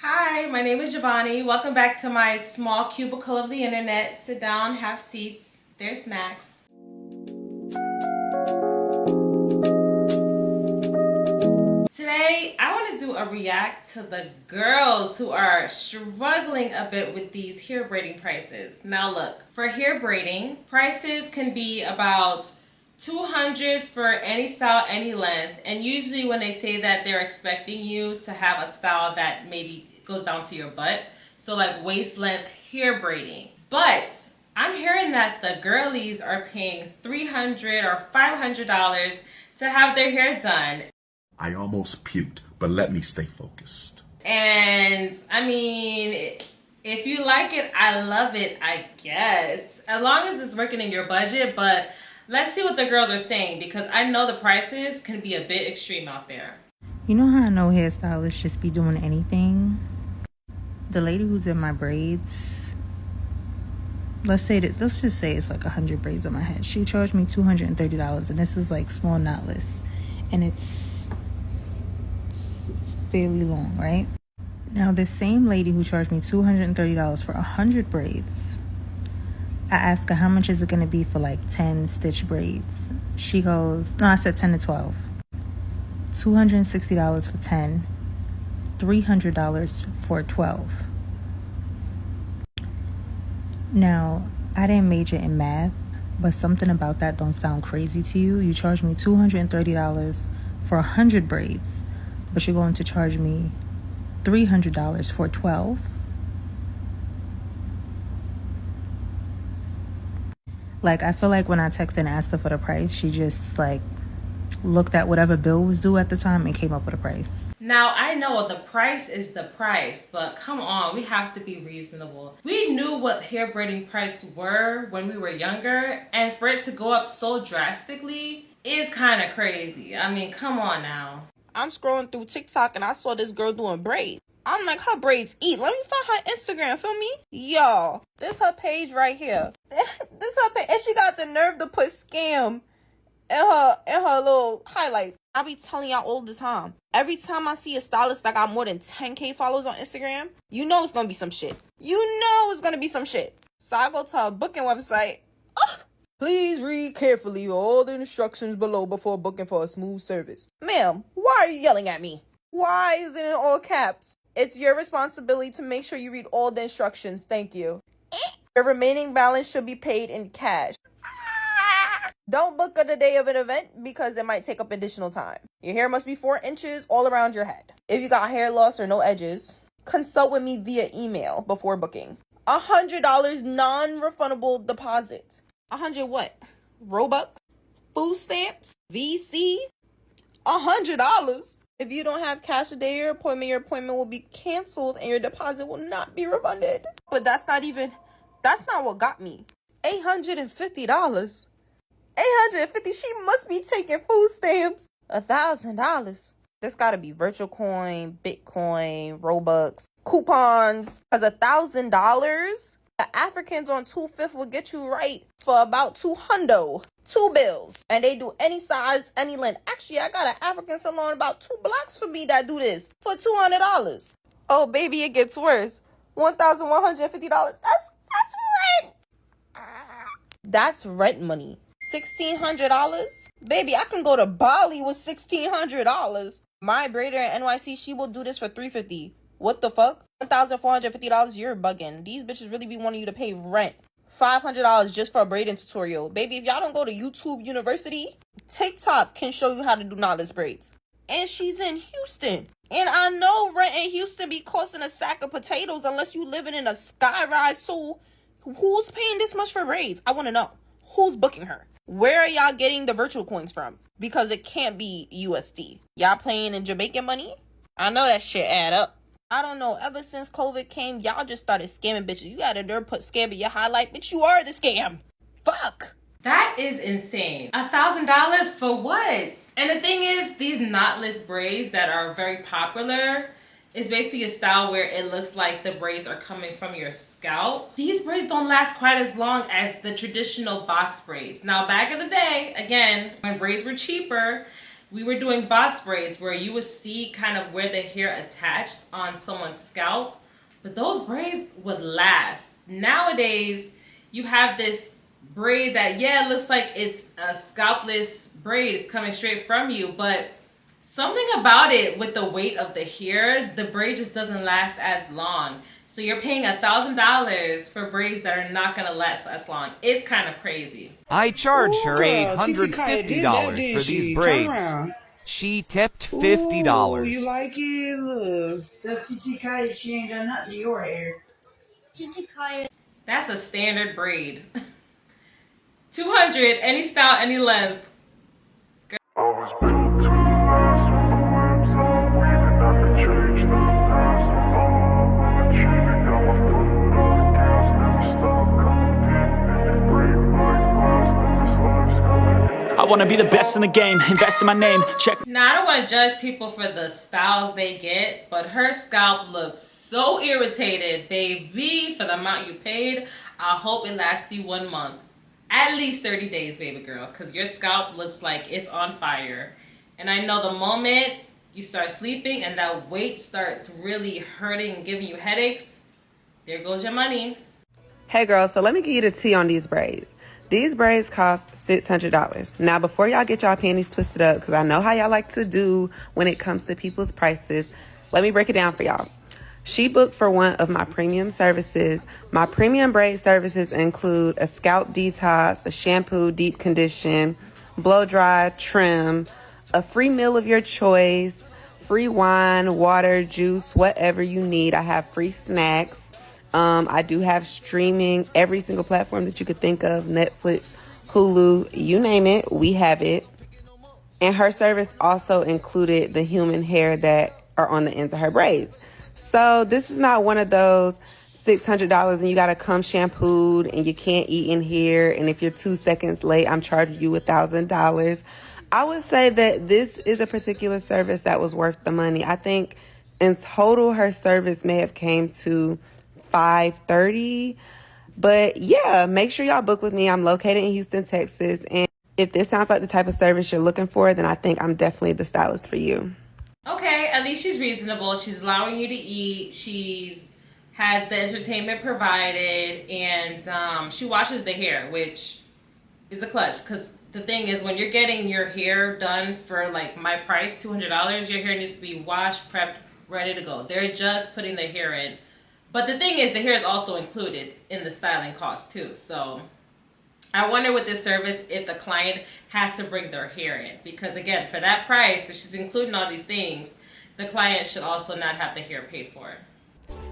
Hi, my name is Giovanni. Welcome back to my small cubicle of the internet. Sit down, have seats. There's snacks. Today, I want to do a react to the girls who are struggling a bit with these hair braiding prices. Now look, for hair braiding, prices can be about $200 for any style, any length. And usually when they say that, they're expecting you to have a style that maybe goes down to your butt. So like waist length hair braiding. But I'm hearing that the girlies are paying $300 or $500 to have their hair done. I almost puked, but let me stay focused. And I mean, if you like it, I love it, I guess. As long as it's working in your budget, but let's see what the girls are saying because I know the prices can be a bit extreme out there. You know how I know hairstylists just be doing anything? The lady who did my braids, let's just say it's like 100 braids on my head. She charged me $230, and this is like small knotless, and it's fairly long, right? Now, this same lady who charged me $230 for 100 braids, I asked her how much is it going to be for like 10 stitch braids. She goes, no, I said 10 to 12. $260 for 10, $300 for 12. Now, I didn't major in math, but something about that don't sound crazy to you. You charge me $230 for 100 braids, but you're going to charge me $300 for 12. Like, I feel like when I texted and asked her for the price, she just like looked at whatever bill was due at the time and came up with a price. Now, I know the price is the price, but come on, we have to be reasonable. We knew what hair braiding prices were when we were younger, and for it to go up so drastically is kind of crazy. I mean, come on now. I'm scrolling through TikTok and I saw this girl doing braids. I'm like, her braids eat. Let me find her Instagram, feel me? Yo, this her page right here. This her page. And she got the nerve to put scam in her little highlight. I be telling y'all all the time. Every time I see a stylist that got more than 10K followers on Instagram, you know it's gonna be some shit. You know it's gonna be some shit. So I go to a booking website. Please read carefully all the instructions below before booking for a smooth service. Ma'am, why are you yelling at me? Why is it in all caps? It's your responsibility to make sure you read all the instructions. Thank you. Your remaining balance should be paid in cash. Don't book on the day of an event because it might take up additional time. Your hair must be 4 inches all around your head. If you got hair loss or no edges, consult with me via email before booking. $100 non-refundable deposit. 100 what? Robux? Food stamps? VC? $100? If you don't have cash today, your appointment will be canceled and your deposit will not be refunded. But that's not what got me. $850. 850. She must be taking food stamps. $1,000. There's gotta be virtual coin, Bitcoin, Robux, coupons. Cause $1,000, the Africans on 2/5 will get you right for about 200. 2 bills. And they do any size, any length. Actually, I got an African salon about 2 blocks from me that do this for $200. Oh baby, it gets worse. $1,150. That's rent. That's rent money. $1,600? Baby, I can go to Bali with $1,600. My braider in NYC, she will do this for $350. What the fuck? $1,450? You're bugging. These bitches really be wanting you to pay rent. $500 just for a braiding tutorial. Baby, if y'all don't go to YouTube University, TikTok can show you how to do knotless braids. And she's in Houston. And I know rent in Houston be costing a sack of potatoes unless you living in a skyrise. So who's paying this much for braids? I want to know. Who's booking her? Where are y'all getting the virtual coins from? Because it can't be USD. Y'all playing in Jamaican money? I know that shit add up. I don't know. Ever since COVID came, y'all just started scamming bitches. You got a nerve put scam in your highlight. Bitch, you are the scam. Fuck. That is insane. $1,000 for what? And the thing is, these knotless braids that are very popular is basically a style where it looks like the braids are coming from your scalp. These braids don't last quite as long as the traditional box braids. Now, back in the day, again, when braids were cheaper, we were doing box braids where you would see kind of where the hair attached on someone's scalp, but those braids would last. Nowadays, you have this braid that, yeah, it looks like it's a scalpless braid. It's coming straight from you, but something about it with the weight of the hair, the braid just doesn't last as long. So you're paying $1,000 for braids that are not gonna last as long. It's kind of crazy. I charged her girl, $850 for these Turn braids. around. She tipped $50. Ooh, you like it? Look. So Titi Kaya, she ain't done nothing to your hair. Titi Kaya. That's a standard braid. 200, any style, any length. I was built to last when the webs are weaving. I could change the past with all I'm achieving. Got my foot on the gas, never stop competing. If you break my glass, then this life's gonna end. I wanna be the best in the game, invest in my name, check. Now, I don't want to judge people for the styles they get, but her scalp looks so irritated, baby, for the amount you paid. I hope it lasts you 1 month. At least 30 days, baby girl, because your scalp looks like it's on fire. And I know the moment you start sleeping and that weight starts really hurting and giving you headaches, there goes your money. Hey girl, so let me give you the tea on these braids. These braids cost $600. Now, before y'all get y'all panties twisted up, because I know how y'all like to do when it comes to people's prices, let me break it down for y'all. She booked for one of my premium services. My premium braid services include a scalp detox, a shampoo, deep condition, blow dry, trim, a free meal of your choice, free wine, water, juice, whatever you need. I have free snacks. I do have streaming, every single platform that you could think of, Netflix, Hulu, you name it, we have it. And her service also included the human hair that are on the ends of her braids. So this is not one of those $600 and you gotta come shampooed and you can't eat in here. And if you're 2 seconds late, I'm charging you $1,000. I would say that this is a particular service that was worth the money. I think in total, her service may have came to $530. But yeah, make sure y'all book with me. I'm located in Houston, Texas. And if this sounds like the type of service you're looking for, then I think I'm definitely the stylist for you. Okay, at least she's reasonable. She's allowing you to eat. She's has the entertainment provided, and she washes the hair, which is a clutch. Because the thing is, when you're getting your hair done for like my price, $200, your hair needs to be washed, prepped, ready to go. They're just putting the hair in. But the thing is, the hair is also included in the styling cost too. So I wonder with this service if the client has to bring their hair in. Because again, for that price, if she's including all these things, the client should also not have the hair paid for.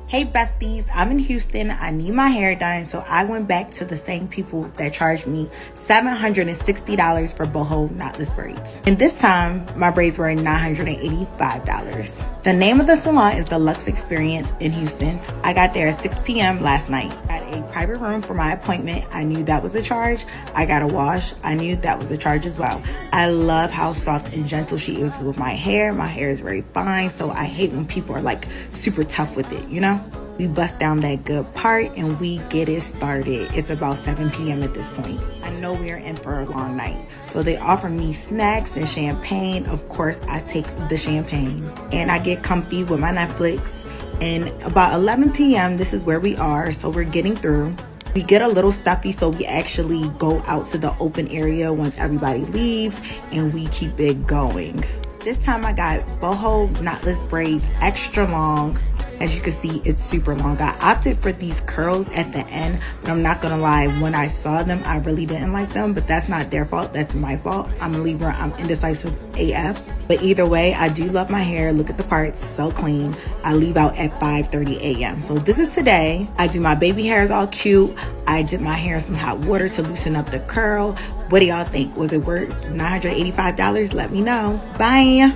Hey besties, I'm in Houston. I need my hair done, so I went back to the same people that charged me $760 for boho knotless braids. And this time, my braids were $985. The name of the salon is the Luxe Experience in Houston. I got there at 6 p.m. last night. I had a private room for my appointment. I knew that was a charge. I got a wash. I knew that was a charge as well. I love how soft and gentle she is with my hair. My hair is very fine, so I hate when people are like super tough with it, you know? We bust down that good part and we get it started. It's about 7 p.m. at this point. I know we're in for a long night. So they offer me snacks and champagne. Of course, I take the champagne and I get comfy with my Netflix. And about 11 p.m., this is where we are. So we're getting through. We get a little stuffy, so we actually go out to the open area once everybody leaves and we keep it going. This time I got boho knotless braids, extra long. As you can see, it's super long. I opted for these curls at the end, but I'm not gonna lie, when I saw them, I really didn't like them, but that's not their fault, that's my fault. I'm a Libra, I'm indecisive AF. But either way, I do love my hair. Look at the parts, so clean. I leave out at 5:30 a.m. So this is today. I do my baby hairs all cute. I did my hair in some hot water to loosen up the curl. What do y'all think? Was it worth $985? Let me know. Bye.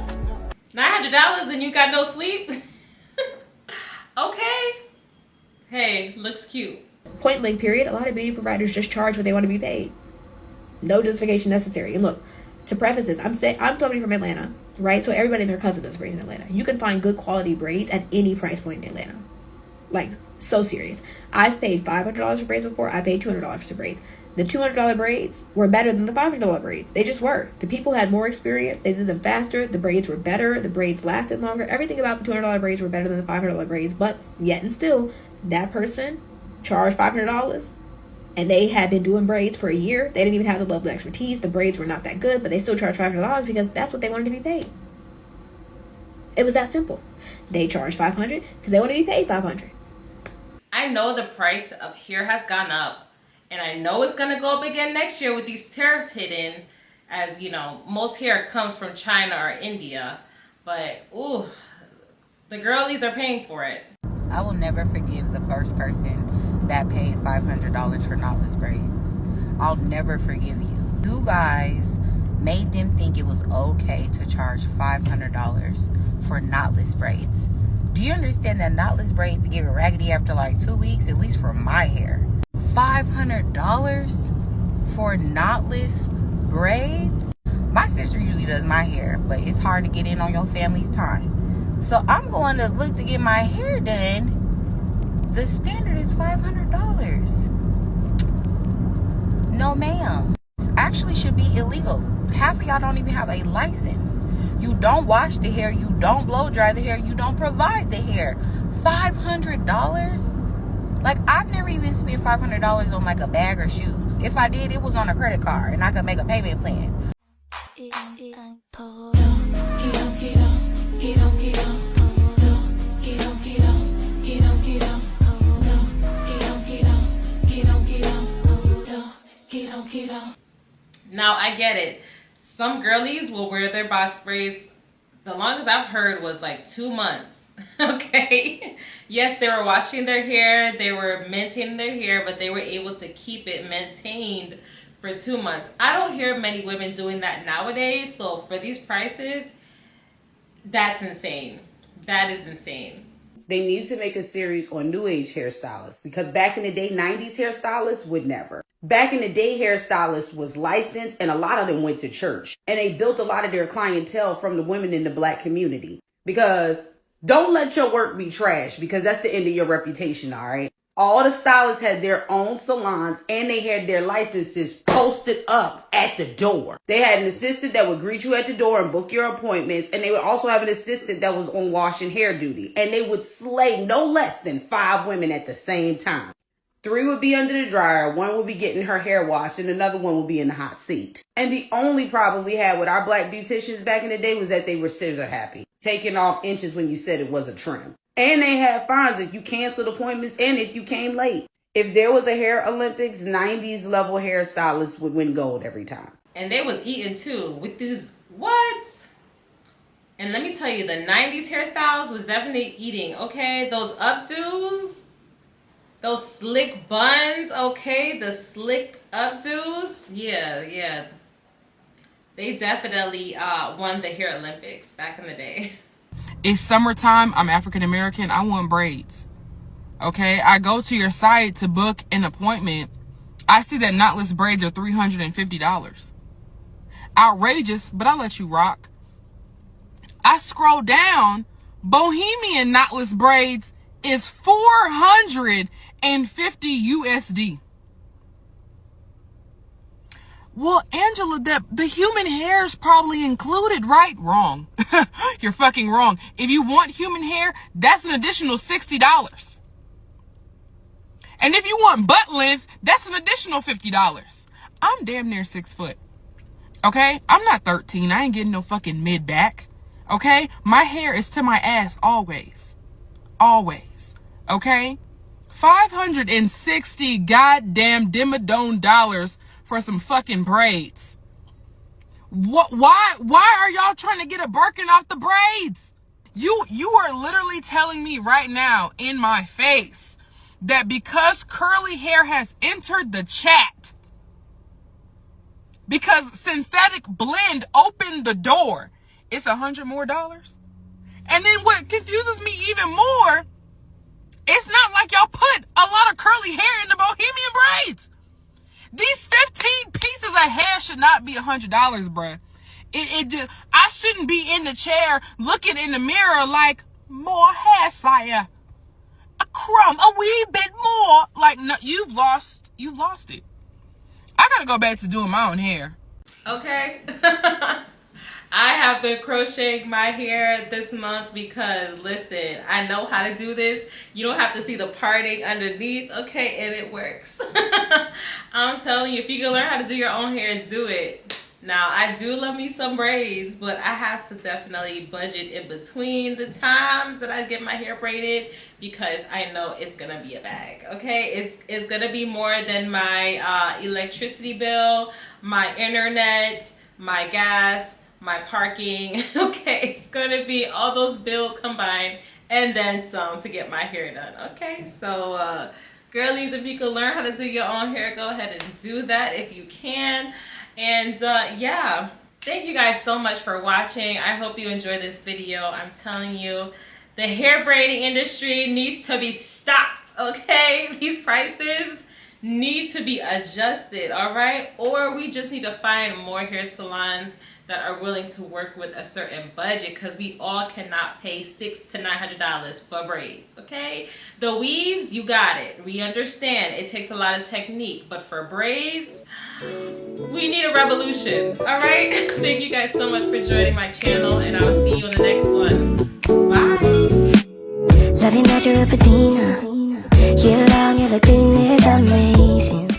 $900 and you got no sleep? Okay. Hey, looks cute. Point blank period, a lot of beauty providers just charge what they want to be paid. No justification necessary. And look, to preface this, I'm somebody from Atlanta, right? So everybody and their cousin does braids in Atlanta. You can find good quality braids at any price point in Atlanta. Like, so serious. I've paid $500 for braids before. I paid $200 for braids. The $200 braids were better than the $500 braids. They just were. The people had more experience. They did them faster. The braids were better. The braids lasted longer. Everything about the $200 braids were better than the $500 braids. But yet and still, that person charged $500 and they had been doing braids for a year. They didn't even have the level of expertise. The braids were not that good, but they still charged $500 because that's what they wanted to be paid. It was that simple. They charged $500 because they wanted to be paid $500. I know the price of hair has gone up. And I know it's going to go up again next year with these tariffs hidden, as, you know, most hair comes from China or India. But, ooh, the girlies are paying for it. I will never forgive the first person that paid $500 for knotless braids. I'll never forgive you. You guys made them think it was okay to charge $500 for knotless braids. Do you understand that knotless braids get raggedy after like 2 weeks, at least for my hair? $500 for knotless braids? My sister usually does my hair, but it's hard to get in on your family's time. So I'm going to look to get my hair done. The standard is $500. No, ma'am. This actually should be illegal. Half of y'all don't even have a license. You don't wash the hair. You don't blow dry the hair. You don't provide the hair. $500? Like, I've never even spent $500 on like a bag or shoes. If I did, it was on a credit card and I could make a payment plan. Now, I get it. Some girlies will wear their box braids. The longest I've heard was like 2 months. Okay. Yes, they were washing their hair. They were maintaining their hair, but they were able to keep it maintained for 2 months. I don't hear many women doing that nowadays. So for these prices, that's insane. That is insane. They need to make a series on new age hairstylists, because back in the day, 90s hairstylists would never. Back in the day, hairstylists was licensed and a lot of them went to church. And they built a lot of their clientele from the women in the black community. Because don't let your work be trash, because that's the end of your reputation, all right? All the stylists had their own salons and they had their licenses posted up at the door. They had an assistant that would greet you at the door and book your appointments. And they would also have an assistant that was on wash and hair duty. And they would slay no less than 5 women at the same time. 3 would be under the dryer, 1 would be getting her hair washed, and another 1 would be in the hot seat. And the only problem we had with our black beauticians back in the day was that they were scissor happy, taking off inches when you said it was a trim. And they had fines if you canceled appointments and if you came late. If there was a hair Olympics, 90s level hairstylists would win gold every time. And they was eating too with these, what? And let me tell you, the 90s hairstyles was definitely eating, okay? Those updos, those slick buns, okay? The slick updos, yeah. They definitely won the hair Olympics back in the day. It's summertime. I'm African American. I want braids. Okay, I go to your site to book an appointment. I see that knotless braids are $350. Outrageous, but I'll let you rock. I scroll down. Bohemian knotless braids is $450 USD. Well, Angela, the human hair is probably included, right? Wrong. You're fucking wrong. If you want human hair, that's an additional $60. And if you want butt length, that's an additional $50. I'm damn near 6 foot. Okay? I'm not 13. I ain't getting no fucking mid back. Okay? My hair is to my ass always. Always. Okay? 560 goddamn dimmadome dollars for some fucking braids. What? Why are y'all trying to get a Birkin off the braids? You are literally telling me right now in my face that because curly hair has entered the chat, because synthetic blend opened the door, it's $100 more. And then what confuses me even more, it's not like y'all put a lot of curly hair in the Bohemian braids. These 15 pieces of hair should not be $100, bruh. I shouldn't be in the chair looking in the mirror like, more hair, sire. A crumb, a wee bit more. Like, no, you've lost it. I gotta go back to doing my own hair. Okay. I have been crocheting my hair this month because, listen, I know how to do this. You don't have to see the parting underneath, okay, and it works. I'm telling you, if you can learn how to do your own hair, do it. Now, I do love me some braids, but I have to definitely budget in between the times that I get my hair braided because I know it's going to be a bag, okay? It's going to be more than my electricity bill, my internet, my gas, my parking, okay? It's going to be all those bills combined and then some to get my hair done, okay? So, girlies, if you could learn how to do your own hair, go ahead and do that if you can. And yeah, thank you guys so much for watching. I hope you enjoyed this video. I'm telling you, the hair braiding industry needs to be stopped, okay? These prices need to be adjusted, all right? Or we just need to find more hair salons that are willing to work with a certain budget, because we all cannot pay $600 to $900 for braids, okay? The weaves, you got it. We understand it takes a lot of technique, but for braids, we need a revolution, all right? Thank you guys so much for joining my channel, and I'll see you in the next one. Bye. Loving natural patina. Year long evergreen is amazing.